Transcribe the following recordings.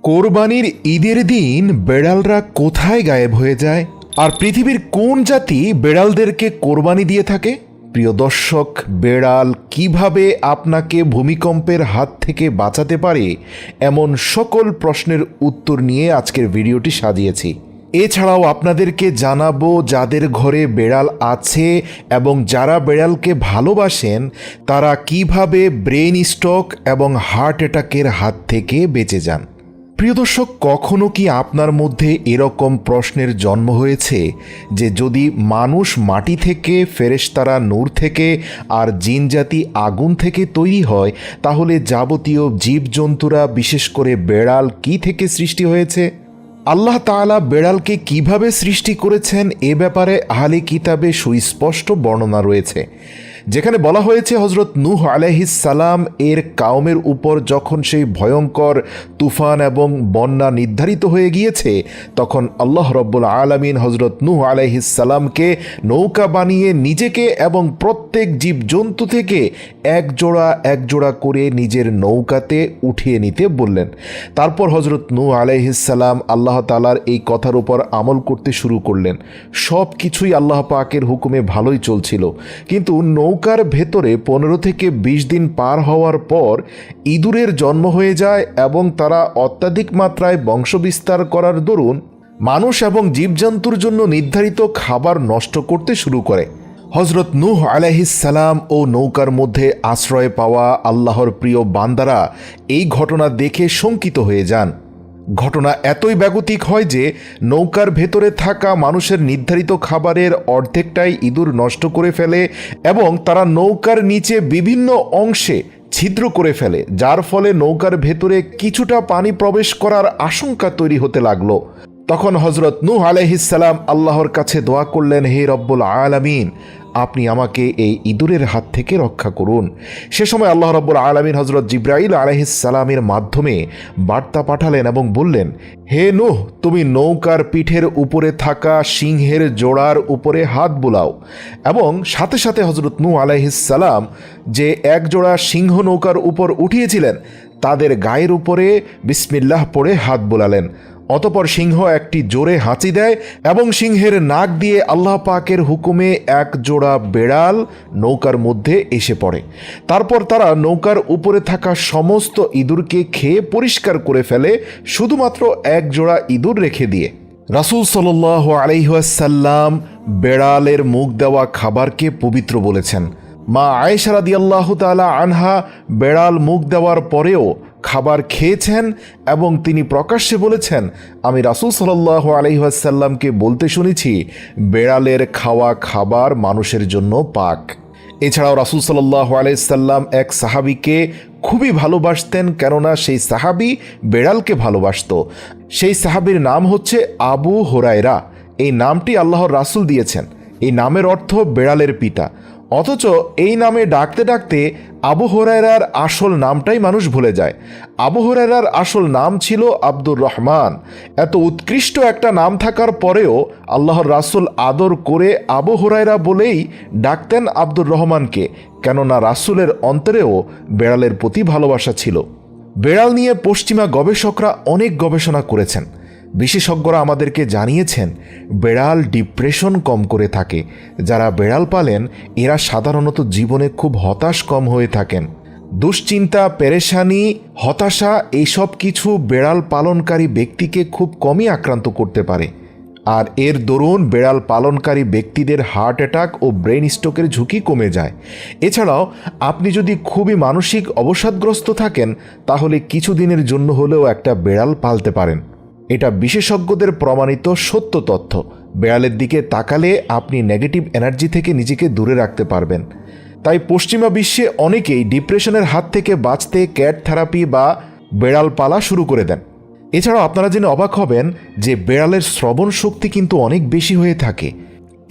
কোরবানির ঈদের দিন বেড়ালরা কোথায় গায়েব হয়ে যায় আর পৃথিবীর কোন জাতি বেড়ালদেরকে কোরবানি দিয়ে থাকে? প্রিয় দর্শক, বেড়াল কিভাবে আপনাকে ভূমিকম্পের হাত থেকে বাঁচাতে পারে এমন সকল প্রশ্নের উত্তর নিয়ে আজকের ভিডিওটি সাজিয়েছি। এছাড়াও আপনাদেরকে জানাবো যাদের ঘরে বেড়াল আছে এবং যারা বেড়ালকে ভালোবাসেন তারা কিভাবে ব্রেন স্ট্রোক এবং হার্ট অ্যাটাকের হাত থেকে বেঁচে যান। প্রিয় দর্শক, কখনো কি আপনার মধ্যে এরকম প্রশ্নের জন্ম হয়েছে যে যদি মানুষ মাটি থেকে, ফেরেশতারা নূর থেকে আর জিনজাতি আগুন থেকে তৈরি হয় তাহলে যাবতীয় জীবজন্তুরা বিশেষ করে বেড়াল কি থেকে সৃষ্টি হয়েছে? আল্লাহ তাআলা বেড়ালকে কিভাবে সৃষ্টি করেছেন এ ব্যাপারে আহলে কিতাবে সুস্পষ্ট বর্ণনা রয়েছে, যেখানে বলা হয়েছে হজরত নূহ আলাইহিস সালাম এর কাউমের উপর যখন সেই ভয়ঙ্কর তুফান এবং বন্যা নির্ধারিত হয়ে গিয়েছে তখন আল্লাহ রব্বুল আলামিন হজরত নূহ আলাইহিস সালামকে নৌকা বানিয়ে নিজেকে এবং প্রত্যেক জীবজন্তু থেকে এক জোড়া করে নিজের নৌকাতে উঠিয়ে নিতে বললেন। তারপর হজরত নূহ আলাইহিস সালাম আল্লাহ তাআলার এই কথার উপর আমল করতে শুরু করলেন। সব কিছুই আল্লাহ পাকের হুকুমে ভালোই চলছিল, কিন্তু নৌকার ভেতরে 15 থেকে 20 দিন পার হওয়ার পর ইঁদুরের জন্ম হয়ে যায় এবং তারা অত্যাধিক মাত্রায় বংশবিস্তার করার দরুন মানুষ এবং জীবজন্তুর জন্য নির্ধারিত খাবার নষ্ট করতে শুরু করে। হজরত নূহ আলাইহিস সালাম ও নৌকার মধ্যে আশ্রয় পাওয়া আল্লাহর প্রিয় বান্দারা এই ঘটনা দেখে শঙ্কিত হয়ে যান। ঘটনা এতই ব্যাগতিক হয় যে নৌকার ভেতরে থাকা মানুষের নির্ধারিত খাবারের অর্ধেকটাই ইঁদুর নষ্ট করে ফেলে এবং তারা নৌকার নিচে বিভিন্ন অংশে ছিদ্র করে ফেলে, যার ফলে নৌকার ভেতরে কিছুটা পানি প্রবেশ করার আশঙ্কা তৈরি হতে লাগলো। তখন হজরত নূহ আলাইহিস সালাম আল্লাহর কাছে দোয়া করলেন, হে রব্বুল আলামিন, আপনি আমাকে এই ইঁদুরের হাত থেকে রক্ষা করুন। সে সময় আল্লাহ রব্বুল আলামিন হজরত জিবরাইল আলাইহিস সালামের মাধ্যমে বার্তা পাঠালেন এবং বললেন, হে নূহ, তুমি নৌকার পিঠের উপরে থাকা সিংহের জোড়ার উপরে হাত বুলাও। এবং সাথে সাথে হজরত নূহ আলাইহিস সালাম যে এক জোড়া সিংহ নৌকার উপর উঠিয়েছিলেন তাদের গায়ের উপরে বিসমিল্লাহ পড়ে হাত বুলালেন। অতপর সিংহ একটি জোরে হাঁচি দেয় এবং সিংহের নাক দিয়ে আল্লাহ পাকের হুকুমে এক জোড়া বেড়াল নৌকার মধ্যে এসে পড়ে। তারপর তারা নৌকার উপরে থাকা সমস্ত ইঁদুরকে খেয়ে পরিষ্কার করে ফেলে, শুধুমাত্র এক জোড়া ইঁদুর রেখে দিয়ে। রাসূল সাল্লাল্লাহু আলাইহি ওয়াসাল্লাম বেড়ালের মুখ দেওয়া খাবারকে পবিত্র বলেছেন। মা আয়েশা রাদিয়াল্লাহু তাআলা আনহা বেড়াল মুখ দেওয়ার পরেও খাবার খেয়েছেন এবং তিনি প্রকাশ্যে বলেছেন, আমি রাসূল সাল্লাল্লাহু আলাইহি ওয়াসাল্লামকে বলতে শুনেছি, বেড়ালের খাওয়া খাবার মানুষের জন্য পাক। এছাড়াও রাসূল সাল্লাল্লাহু আলাইহি ওয়াসাল্লাম এক সাহাবীকে খুবই ভালোবাসতেন, কেননা সেই সাহাবী বেড়ালকে ভালোবাসত। সেই সাহাবীর নাম হচ্ছে আবু হুরায়রা। এই নামটি আল্লাহর রাসূল দিয়েছেন। এই নামের অর্থ বেড়ালের পিতা। অথচ এই নামে ডাকতে ডাকতে আবু হুরায়রার আসল নামটাই মানুষ ভুলে যায়। আবু হুরায়রার আসল নাম ছিল আব্দুর রহমান। এত উৎকৃষ্ট একটা নাম থাকার পরেও আল্লাহর রাসূল আদর করে আবু হুরায়রা বলেই ডাকতেন আব্দুর রহমানকে, কেননা রাসূলের অন্তরেও বেড়ালের প্রতি ভালোবাসা ছিল। বেড়াল নিয়ে পশ্চিমা গবেষকরা অনেক গবেষণা করেছেন। বিশেষজ্ঞরা আমাদেরকে জানিয়েছেন বেড়াল ডিপ্রেশন কম করে থাকে। যারা বেড়াল পালেন এরা সাধারণত জীবনে খুব হতাশ কম হয়ে থাকেন। দুশ্চিন্তা, পেরেশানি, হতাশা এইসব কিছু বেড়াল পালনকারী ব্যক্তিকে খুব কমই আক্রান্ত করতে পারে। আর এর দরুন বেড়াল পালনকারী ব্যক্তিদের হার্ট অ্যাটাক ও ব্রেন স্ট্রোকের ঝুঁকি কমে যায়। এছাড়াও আপনি যদি খুবই মানসিক অবসাদগ্রস্ত থাকেন তাহলে কিছুদিনের জন্য হলেও একটা বেড়াল পালতে পারেন। এটা বিশেষজ্ঞদের প্রমাণিত সত্য তথ্য। বেড়ালের দিকে তাকালে আপনি নেগেটিভ এনার্জি থেকে নিজেকে দূরে রাখতে পারবেন। তাই পশ্চিমা বিশ্বে অনেকেই ডিপ্রেশনের হাত থেকে বাঁচতে ক্যাট থেরাপি বা বেড়াল পালা শুরু করে দেন। এছাড়াও আপনারা জেনে অবাক হবেন যে বেড়ালের শ্রবণ শক্তি কিন্তু অনেক বেশি হয়ে থাকে।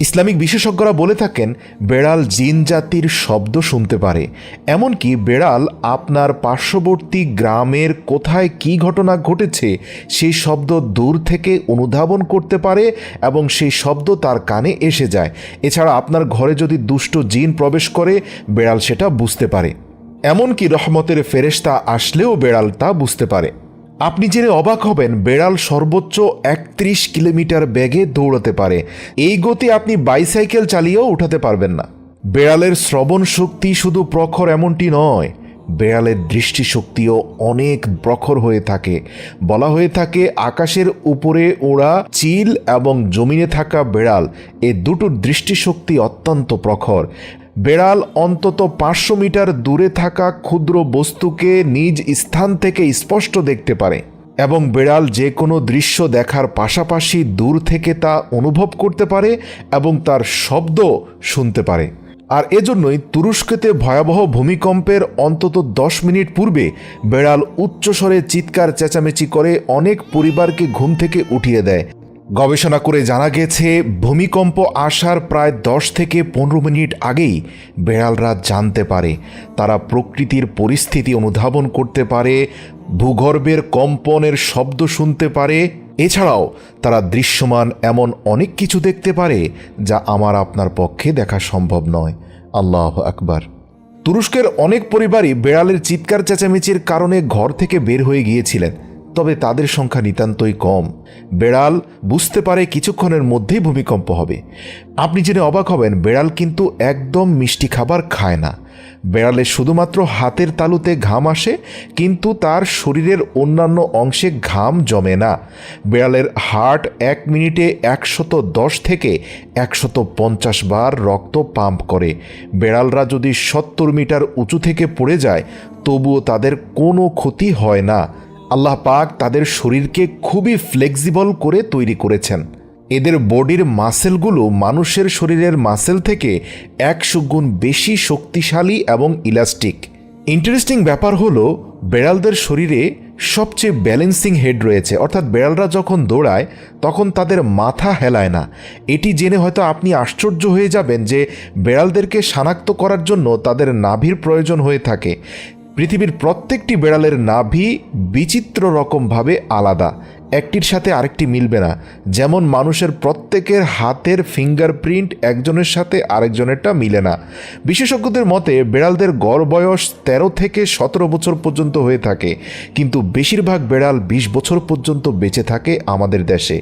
ইসলামিক বিশেষজ্ঞরা বলে থাকেন বেড়াল জিন জাতির শব্দ শুনতে পারে। এমনকি বেড়াল আপনার পার্শ্ববর্তী গ্রামের কোথায় কী ঘটনা ঘটেছে সেই শব্দ দূর থেকে অনুধাবন করতে পারে এবং সেই শব্দ তার কানে এসে যায়। এছাড়া আপনার ঘরে যদি দুষ্ট জিন প্রবেশ করে বেড়াল সেটা বুঝতে পারে। এমনকি রহমতের ফেরেশতা আসলেও বেড়াল তা বুঝতে পারে। আপনি জেনে অবাক হবেন বেড়াল সর্বোচ্চ ৩১ কিলোমিটার বেগে দৌড়াতে পারে। এই গতি আপনি বাইসাইকেল চালিয়েও উঠাতে পারবেন না। বেড়ালের শ্রবণ শক্তি শুধু প্রখর এমনটি নয়, বেড়ালের দৃষ্টিশক্তিও অনেক প্রখর হয়ে থাকে। বলা হয়ে থাকে আকাশের উপরে ওড়া চিল এবং জমিনে থাকা বেড়াল, এ দুটোর দৃষ্টিশক্তি অত্যন্ত প্রখর। বেড়াল অন্তত ৫০০ মিটার দূরে থাকা ক্ষুদ্র বস্তুকে নিজ স্থান থেকে স্পষ্ট দেখতে পারে এবং বেড়াল যে কোনো দৃশ্য দেখার পাশাপাশি দূর থেকে তা অনুভব করতে পারে এবং তার শব্দ শুনতে পারে। আর এজন্যই তুরস্কেতে ভয়াবহ ভূমিকম্পের অন্তত ১০ মিনিট পূর্বে বেড়াল উচ্চস্বরে চিৎকার চেঁচামেচি করে অনেক পরিবারকে ঘুম থেকে উঠিয়ে দেয়। গবেষণা করে জানা গেছে ভূমিকম্প আসার প্রায় ১০ থেকে ১৫ মিনিট আগেই বেড়ালরা জানতে পারে। তারা প্রকৃতির পরিস্থিতি অনুধাবন করতে পারে, ভূগর্ভের কম্পনের শব্দ শুনতে পারে। এছাড়াও তারা দৃশ্যমান এমন অনেক কিছু দেখতে পারে যা আমার আপনার পক্ষে দেখা সম্ভব নয়। আল্লাহু আকবার। তুরস্কের অনেক পরিবারই বেড়ালের চিৎকার চেঁচামেচির কারণে ঘর থেকে বের হয়ে গিয়েছিলেন, তবে তাদের সংখ্যা নিতান্তই কম। বেড়াল বুঝতে পারে কিছুক্ষণের মধ্যেই ভূমিকম্প হবে। আপনি জেনে অবাক হবেন বেড়াল কিন্তু একদম মিষ্টি খাবার খায় না। বেড়ালের শুধুমাত্র হাতের তালুতে ঘাম আসে, কিন্তু তার শরীরের অন্যান্য অংশে ঘাম জমে না। বেড়ালের হার্ট ১ মিনিটে ১১০ থেকে ১৫০ বার রক্ত পাম্প করে। বেড়ালরা যদি ৭০ মিটার উঁচু থেকে পড়ে যায় তবুও তাদের কোনো ক্ষতি হয় না। আল্লাহ পাক তাদের শরীরকে খুবই ফ্লেক্সিবল করে তৈরি করেছেন। এদের বডির মাসেলগুলো মানুষের শরীরের মাসেল থেকে ১০০ গুণ বেশি শক্তিশালী এবং ইলাস্টিক। ইন্টারেস্টিং ব্যাপার হলো বেড়ালদের শরীরে সবচেয়ে ব্যালেন্সিং হেড রয়েছে, অর্থাৎ বেড়ালরা যখন দৌড়ায় তখন তাদের মাথা হেলায় না। এটি জেনে হয়তো আপনি আশ্চর্য হয়ে যাবেন যে বেড়ালদেরকে শনাক্ত করার জন্য তাদের নাভির প্রয়োজন হয়ে থাকে। পৃথিবীর প্রত্যেকটি বেড়ালের নাভি বিচিত্র রকমভাবে আলাদা, একটির সাথে আরেকটি মিলবে না। যেমন মানুষের প্রত্যেকের হাতের ফিঙ্গারপ্রিন্ট একজনের সাথে আরেকজনেরটা মিলে না। বিশেষজ্ঞদের মতে বেড়ালদের গড় বয়স ১৩ থেকে ১৭ বছর পর্যন্ত হয়ে থাকে, কিন্তু বেশিরভাগ বেড়াল ২০ বছর পর্যন্ত বেঁচে থাকে আমাদের দেশে।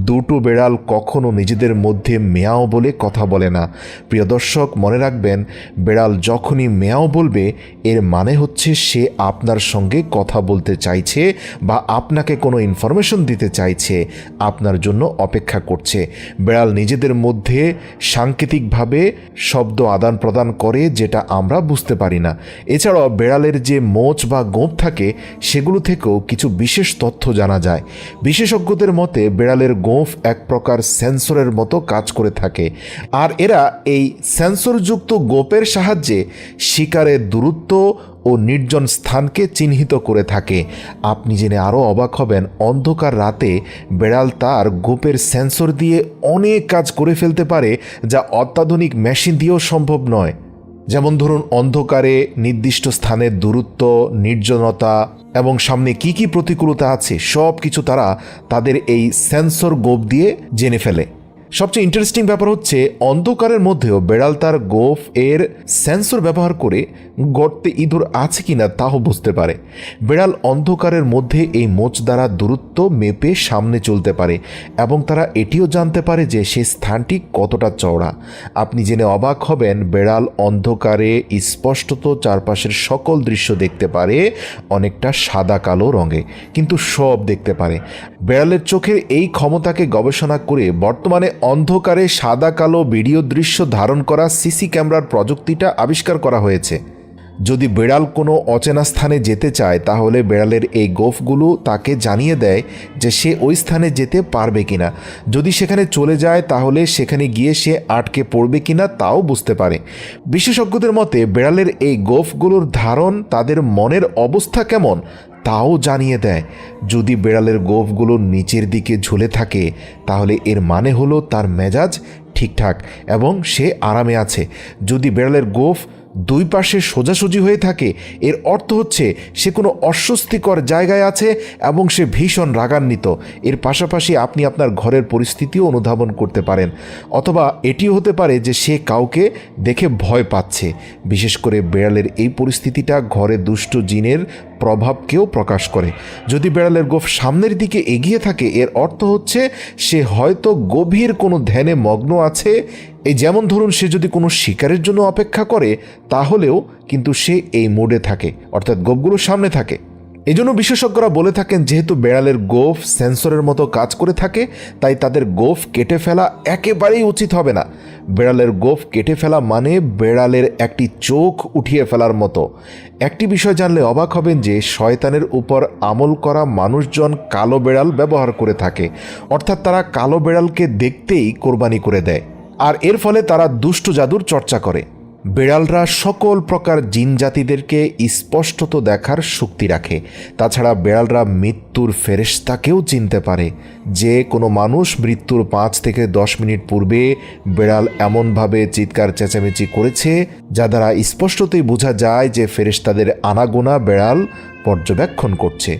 দুটো বেড়াল কখনো নিজেদের মধ্যে মেয়াও বলে কথা বলে না। প্রিয় দর্শক, মনে রাখবেন বেড়াল যখনই মেয়াও বলবে এর মানে হচ্ছে সে আপনার সঙ্গে কথা বলতে চাইছে বা আপনাকে কোনো ইনফরমেশন দিতে চাইছে, আপনার জন্য অপেক্ষা করছে। বেড়াল নিজেদের মধ্যে সাংকেতিকভাবে শব্দ আদান প্রদান করে যেটা আমরা বুঝতে পারি না। এছাড়াও বেড়ালের যে মোচ বা গোঁফ থাকে সেগুলো থেকেও কিছু বিশেষ তথ্য জানা যায়। বিশেষজ্ঞদের মতে বেড়ালের গোঁফ এক প্রকার সেন্সরের মতো কাজ করে থাকে, আর এরা এই সেন্সরযুক্ত গোঁফের সাহায্যে শিকারের দূরত্ব ও নির্জন স্থানকে চিহ্নিত করে থাকে। আপনি জেনে আরও অবাক হবেন অন্ধকার রাতে বেড়াল তার গোপের সেন্সর দিয়ে অনেক কাজ করে ফেলতে পারে যা অত্যাধুনিক মেশিন দিয়েও সম্ভব নয়। যেমন ধরুন অন্ধকারে নির্দিষ্ট স্থানের দূরত্ব, নির্জনতা এবং সামনে কি কি প্রতিকূলতা আছে সব কিছু তারা তাদের এই সেন্সর গোপ দিয়ে জেনে ফেলে। সবচেয়ে ইন্টারেস্টিং ব্যাপার হচ্ছে অন্ধকারের মধ্যেও বেড়াল তার গোফ এর সেন্সর ব্যবহার করে গর্তে ইঁদুর আছে কিনা তাও বুঝতে পারে। বেড়াল অন্ধকারের মধ্যে এই মোচ দ্বারা দূরত্ব মেপে সামনে চলতে পারে এবং তারা এটিও জানতে পারে যে সেই স্থানটি কতটা চওড়া। আপনি জেনে অবাক হবেন বেড়াল অন্ধকারে স্পষ্টত চারপাশের সকল দৃশ্য দেখতে পারে, অনেকটা সাদা কালো রঙে, কিন্তু সব দেখতে পারে। বেড়ালের চোখের এই ক্ষমতাকে গবেষণা করে বর্তমানে অন্ধকারে সাদা কালো ভিডিও দৃশ্য ধারণ করা সিসি ক্যামেরার প্রযুক্তিটা আবিষ্কার করা হয়েছে। যদি বেড়াল কোনো অচেনা স্থানে যেতে চায় তাহলে বেড়ালের এই গোফগুলো তাকে জানিয়ে দেয় যে সে ওই স্থানে যেতে পারবে কিনা। যদি সেখানে চলে যায় তাহলে সেখানে গিয়ে সে আটকে পড়বে কিনা তাও বুঝতে পারে। বিশেষজ্ঞদের মতে বেড়ালের এই গোফগুলোর ধারণ তাদের মনের অবস্থা কেমন তাও জানিয়ে দেয়। যদি বেড়ালের গোফগুলো নিচের দিকে ঝুলে থাকে তাহলে এর মানে হলো তার মেজাজ ঠিকঠাক এবং সে আরামে আছে। যদি বেড়ালের গোফ দুই পাশে সোজাসুজি হয়ে থাকে এর অর্থ হচ্ছে সে কোনো অস্বস্তিকর জায়গায় আছে এবং সে ভীষণ রাগান্বিত। এর পাশাপাশি আপনি আপনার ঘরের পরিস্থিতিও অনুধাবন করতে পারেন, অথবা এটিও হতে পারে যে সে কাউকে দেখে ভয় পাচ্ছে। বিশেষ করে বেড়ালের এই পরিস্থিতিটা ঘরে দুষ্ট জিনের প্রভাবকেও প্রকাশ করে। যদি বেড়ালের গোঁফ সামনের দিকে এগিয়ে থাকে এর অর্থ হচ্ছে সে হয়তো গভীর কোনো ধ্যানে মগ্ন আছে। এই যেমন ধরুন, সে যদি কোনো শিকারের জন্য অপেক্ষা করে তাহলেও কিন্তু সে এই মোডে থাকে, অর্থাৎ গোঁফগুলো সামনে থাকে। এজন্য বিশেষজ্ঞরা বলে থাকেন যেহেতু বেড়ালের গোঁফ সেন্সরের মতো কাজ করে থাকে, তাই তাদের গোঁফ কেটে ফেলা একেবারেই উচিত হবে না। বেড়ালের গোঁফ কেটে ফেলা মানে বেড়ালের একটি চোখ উঠিয়ে ফেলার মতো। একটি বিষয় জানলে অবাক হবেন যে শয়তানের উপর আমল করা মানুষজন কালো বেড়াল ব্যবহার করে থাকে, অর্থাৎ তারা কালো বেড়ালকে দেখতেই কোরবানি করে দেয়, আর এর ফলে তারা দুষ্ট জাদুর চর্চা করে। বেড়ালরা সকল প্রকার জিন জাতিদেরকে স্পষ্টত দেখার শক্তি রাখে। তাছাড়া বেড়ালরা মৃত্যুর ফেরেশতাকেও চিনতে পারে। যে কোনো মানুষ মৃত্যুর 5 থেকে 10 মিনিট পূর্বে বেড়াল এমনভাবে চিৎকার চেঁচামেচি করেছে যা দ্বারা স্পষ্টতই বোঝা যায় যে ফেরেশতাদের আনাগোনা বেড়াল পর্যবেক্ষণ করছে।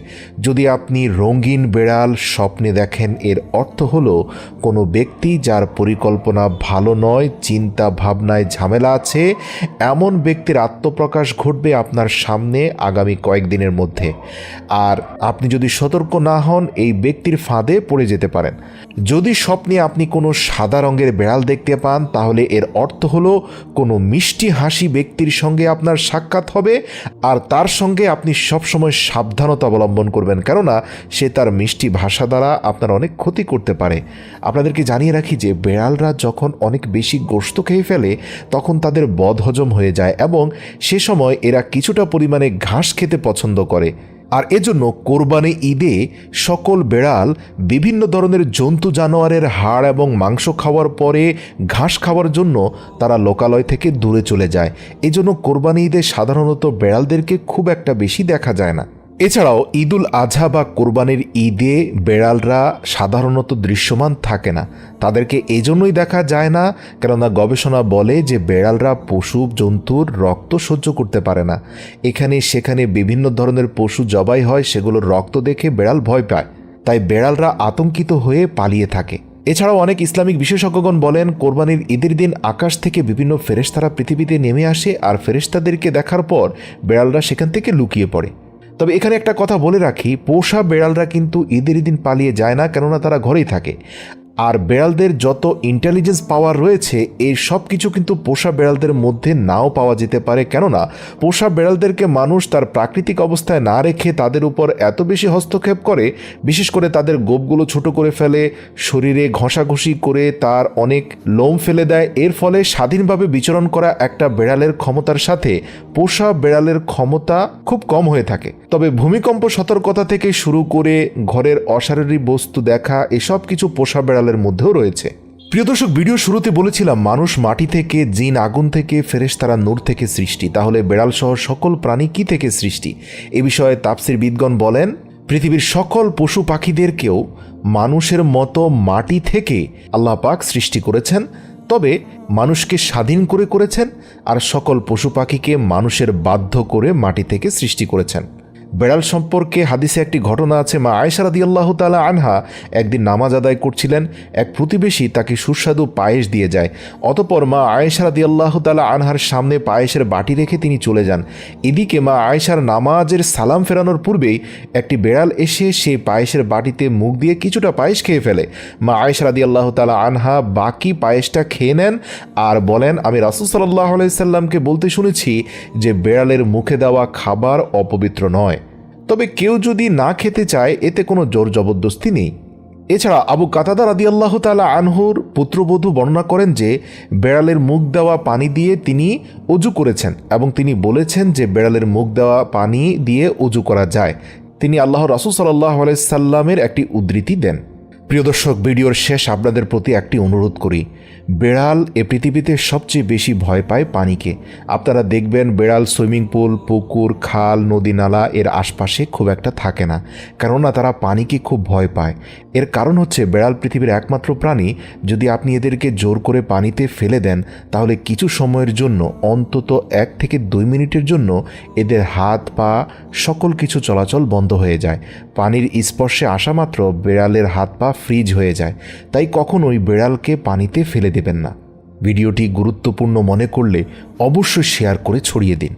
যদি আপনি রঙিন বেড়াল স্বপ্নে দেখেন এর অর্থ হলো কোনো ব্যক্তি যার পরিকল্পনা ভালো নয়, চিন্তা ভাবনায় ঝামেলা আছে, এমন ব্যক্তির আত্মপ্রকাশ ঘটবে আপনার সামনে আগামী কয়েকদিনের মধ্যে। আর আপনি যদি সতর্ক না হন এই ব্যক্তির ফাঁদে পড়ে যেতে পারেন। যদি স্বপ্নে আপনি কোনো সাদা রঙের বেড়াল দেখতে পান তাহলে এর অর্থ হলো কোনো মিষ্টি হাসি ব্যক্তির সঙ্গে আপনার সাক্ষাৎ হবে, আর তার সঙ্গে আপনি সবসময় সাবধানতা অবলম্বন করবেন, কেননা সে তার মিষ্টি ভাষা দ্বারা আপনার অনেক ক্ষতি করতে পারে। আপনাদেরকে জানিয়ে রাখি যে বেড়ালরা যখন অনেক বেশি গোশত খেয়ে ফেলে তখন তাদের বদহজম হয়ে যায় এবং সে সময় এরা কিছুটা পরিমাণে ঘাস খেতে পছন্দ করে। আর এজন্য কোরবানি ঈদে সকল বেড়াল বিভিন্ন ধরনের জন্তু জানোয়ারের হাড় এবং মাংস খাওয়ার পরে ঘাস খাওয়ার জন্য তারা লোকালয় থেকে দূরে চলে যায়। এজন্য কোরবানি ঈদে সাধারণত বেড়ালদেরকে খুব একটা বেশি দেখা যায় না। এছাড়াও ঈদুল আজহা বা কোরবানির ঈদে বেড়ালরা সাধারণত দৃশ্যমান থাকে না। তাদেরকে এজন্যই দেখা যায় না কেননা গবেষণা বলে যে বেড়ালরা পশু জন্তুর রক্ত সহ্য করতে পারে না। এখানে সেখানে বিভিন্ন ধরনের পশু জবাই হয়, সেগুলোর রক্ত দেখে বেড়াল ভয় পায়, তাই বেড়ালরা আতঙ্কিত হয়ে পালিয়ে থাকে। এছাড়াও অনেক ইসলামিক বিশেষজ্ঞগণ বলেন কোরবানির ঈদের দিন আকাশ থেকে বিভিন্ন ফেরেশতারা পৃথিবীতে নেমে আসে, আর ফেরেশতাদেরকে দেখার পর বেড়ালরা সেখান থেকে লুকিয়ে পড়ে। তবে এখানে একটা কথা বলে রাখি, পোষা বেড়ালরা কিন্তু ঈদের দিন পালিয়ে যায় না, কেননা তারা ঘরেই থাকে। আর বেড়ালদের যত ইন্টেলিজেন্স পাওয়ার রয়েছে এই সব কিছু কিন্তু পোষা বেড়ালদের মধ্যে নাও পাওয়া যেতে পারে, কেননা পোষা বেড়ালদেরকে মানুষ তার প্রাকৃতিক অবস্থায় না রেখে তাদের উপর এত বেশি হস্তক্ষেপ করে, বিশেষ করে তাদের গোঁফগুলো ছোট করে ফেলে, শরীরে ঘষাঘষি করে তার অনেক লোম ফেলে দেয়। এর ফলে স্বাধীনভাবে বিচরণ করা একটা বেড়ালের ক্ষমতার সাথে পোষা বেড়ালের ক্ষমতা খুব কম হয়ে থাকে। তবে ভূমিকম্প সতর্কতা থেকে শুরু করে ঘরের অস্বাভাবিক বস্তু দেখা এসব কিছু পোষা বেড়ালের মধ্যেও রয়েছে। প্রিয় দর্শক, ভিডিও শুরুতে বলেছিলাম মানুষ মাটি থেকে, জিন আগুন থেকে, ফেরেশতারা নূর থেকে সৃষ্টি। তাহলে বেড়াল সহ সকল প্রাণী কি থেকে সৃষ্টি? এ বিষয়ে তাফসীরবিদগণ বলেন পৃথিবীর সকল পশু পাখিদেরকেও মানুষের মতো মাটি থেকে আল্লাহ পাক সৃষ্টি করেছেন, তবে মানুষকে স্বাধীন করে করেছেন, আর সকল পশু পাখিকে মানুষের বাধ্য করে মাটি থেকে সৃষ্টি করেছেন। বেড়াল সম্পর্কে হাদিসে একটি ঘটনা আছে। মা আয়েশা রাদিয়াল্লাহু তাআলা আনহা একদিন নামাজ আদায় করছিলেন, এক প্রতিবেশী তাকে সুস্বাদু পায়েস দিয়ে যায়। অতঃপর মা আয়েশা রাদিয়াল্লাহু তাআলা আনহার সামনে পায়েসের বাটি রেখে তিনি চলে যান। এদিকে মা আয়েশার নামাজের সালাম ফেরানোর পূর্বেই একটি বেড়াল এসে সেই পায়েসের বাটিতে মুখ দিয়ে কিছুটা পায়েস খেয়ে ফেলে। মা আয়েশা রাদিয়াল্লাহু তাআলা আনহা বাকি পায়েসটা খেয়ে নেন আর বলেন, আমি রাসূল সাল্লাল্লাহু আলাইহি সাল্লামকে বলতে শুনেছি যে বেড়ালের মুখে দেওয়া খাবার অপবিত্র নয়, তবে কেউ যদি না খেতে চায় এতে কোনো জোর জবরদস্তি নেই। এছাড়া আবু কাতাদা রাদিয়াল্লাহু তাআলা আনহুর পুত্রবধূ বর্ণনা করেন যে বেড়ালের মুখ দেওয়া পানি দিয়ে তিনি অজু করেছেন এবং তিনি বলেছেন যে বেড়ালের মুখ দেওয়া পানি দিয়ে অজু করা যায়। তিনি আল্লাহর রাসূল সাল্লাল্লাহু আলাইহি সাল্লামের একটি উদ্ধৃতি দেন। প্রিয় দর্শক, ভিডিওর শেষ আপনাদের প্রতি একটি অনুরোধ করি, বেড়াল এ পৃথিবীতে সবচেয়ে বেশি ভয় পায় পানিকে। আপনারা দেখবেন বেড়াল সুইমিং পুল, পুকুর, খাল, নদী নালা এর আশপাশে খুব একটা থাকে না, কেননা তারা পানিকে খুব ভয় পায়। এর কারণ হচ্ছে বেড়াল পৃথিবীর একমাত্র প্রাণী, যদি আপনি এদেরকে জোর করে পানিতে ফেলে দেন তাহলে কিছু সময়ের জন্য, অন্তত 1 থেকে 2 মিনিটের জন্য এদের হাত পা সকল কিছু চলাচল বন্ধ হয়ে যায়। পানির স্পর্শে আসা মাত্র বেড়ালের হাত পা ফ্রিজ হয়ে যায়। তাই কখনোই বেড়ালকে পানিতে ফেলে দেবেন না। ভিডিওটি গুরুত্বপূর্ণ মনে করলে অবশ্যই শেয়ার করে ছড়িয়ে দিন।